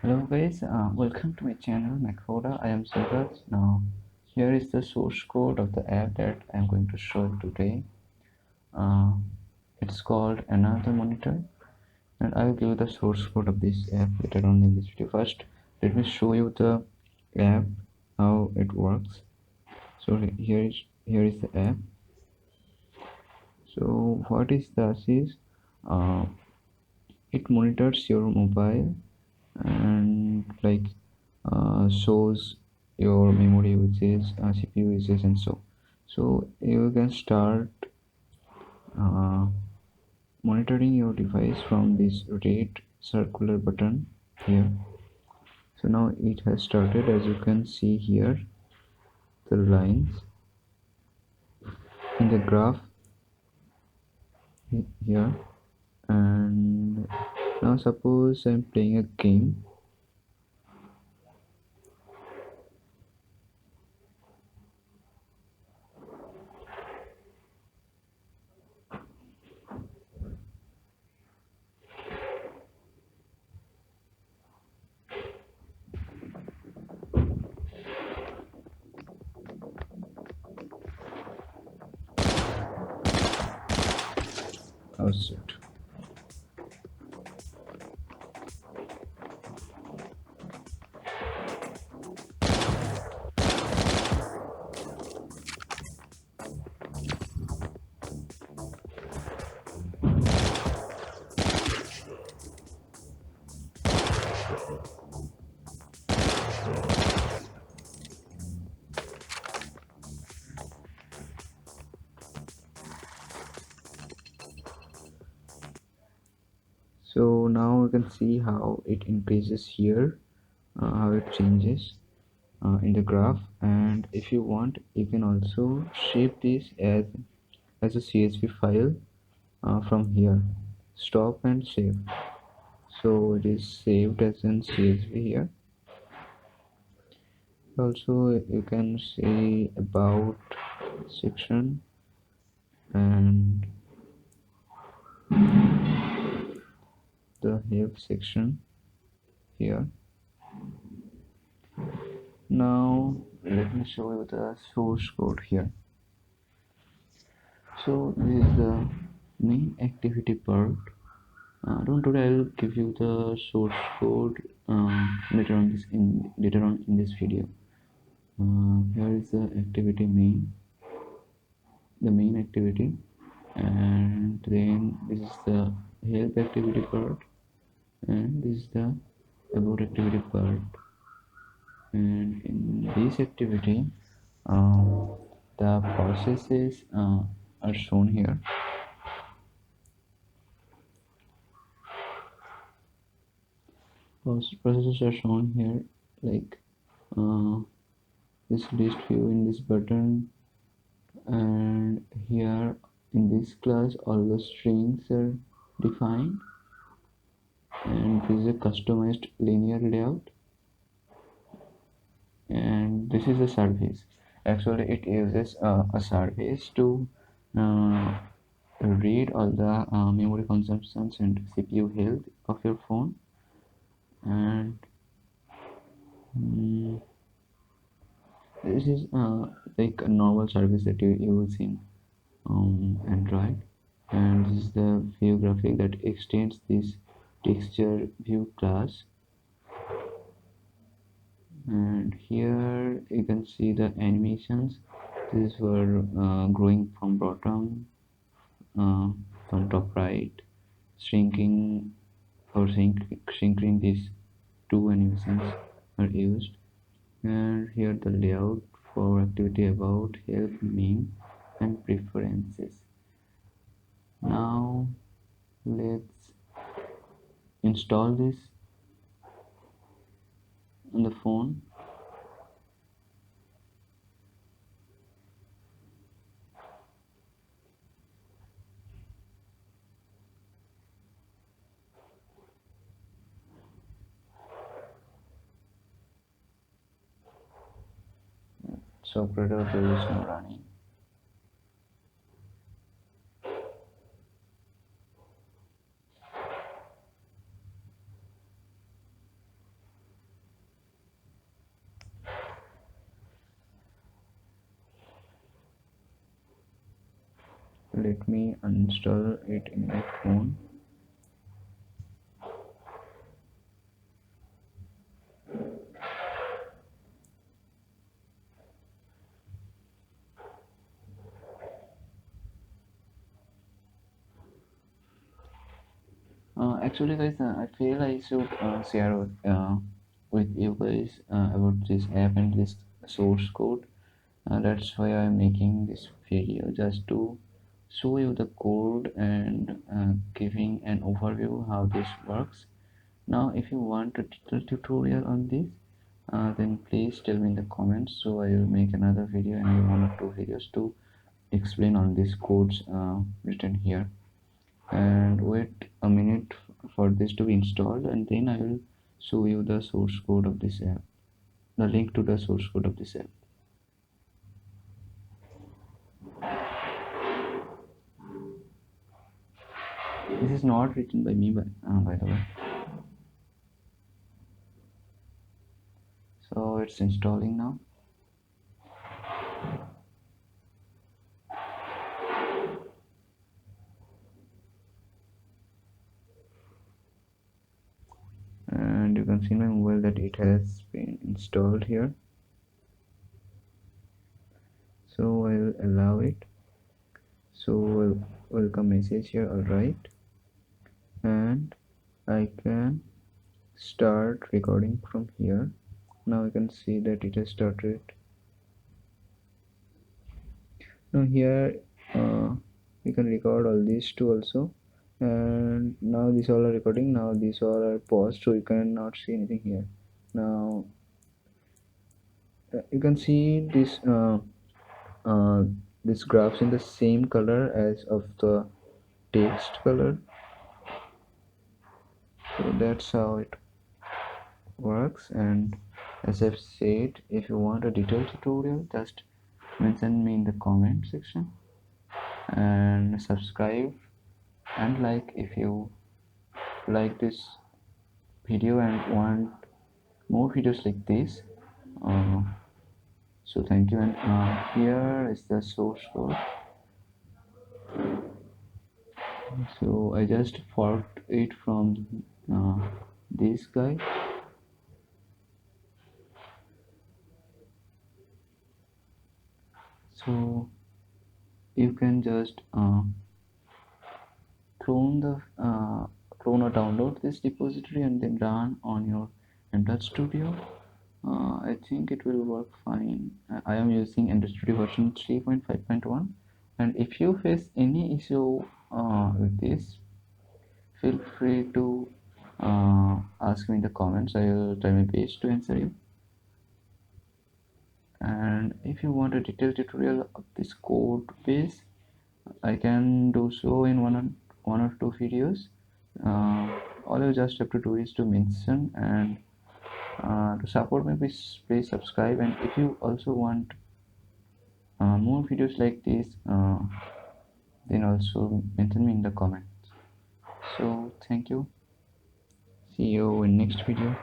Hello guys, welcome to my channel Macoda. I am Suraj. Now here is the source code of the app that I am going to show you today. Uh, it's called Another Monitor, and I will give you the source code of this app later on in this video. First, let me show you the app, how it works. So here is the app. So what is this is uh, it monitors your mobile and shows your memory usage, CPU usage, and so you can start uh, monitoring your device from this red circular button here. So now it has started. As you can see here, the lines in the graph here. And now suppose I'm playing a game. How's it? So now you can see how it increases here, how it changes in the graph. And if you want, you can also shape this as a CSV file from here. Stop and save. So it is saved as in CSV here. Also, you can see about section and the help section here. Now let me show you the source code here. So this is the main activity part. Don't worry, I'll give you the source code later on in this video. Here is the activity the main activity, and then this is the help activity part, and this is the about activity part. And in this activity, the processes are shown here. Processes are shown here, like uh, this list view in this button, and here in this class all the strings are defined, and this is a customized linear layout, and this is a service. Actually it uses a service to uh, read all the memory consumptions and CPU health of your phone. And this is like a normal service that you use in Android. And this is the view graphic that extends this texture view class. And here you can see the animations. These were growing from bottom, from top right, shrinking for shrinking. These two animations are used. And here the layout for activity about help meme and preferences. Now let's install this on the phone. So Operator is now running. let me uninstall it in my phone. Actually guys, I feel I should share with you guys about this app and this source code. That's why I'm making this video, just to show you the code and giving an overview how this works. Now if you want a detailed tutorial on this, then please tell me in the comments, so I will make another video and one or two videos to explain on these codes written here. And wait a minute for this to be installed, and then I will show you the source code of this app, the link to the source code of this app. This is not written by me, by the way. So it's installing now. And you can see in my mobile that it has been installed here. So I will allow it. So welcome message here, alright. And I can start recording from here. Now you can see that it has started. Now here you can record all these two also, and now these all are recording. Now these all are paused, so you cannot see anything here. Now you can see uh, this graphs in the same color as of the text color. So that's how it works. And as I've said, if you want a detailed tutorial, just mention me in the comment section, and subscribe and like if you like this video and want more videos like this. So thank you. And here is the source code. So I just forked it from this guy. So you can just clone or download this repository and then run on your Android Studio. I think it will work fine. I am using Android Studio version 3.5.1, and if you face any issue with this, feel free to ask me in the comments. I will try my best to answer you. And if you want a detailed tutorial of this code base, I can do so in one or two videos. All you just have to do is to mention, and to support me, please subscribe. And if you also want more videos like this, then also mention me in the comments. So thank you. See you in next video.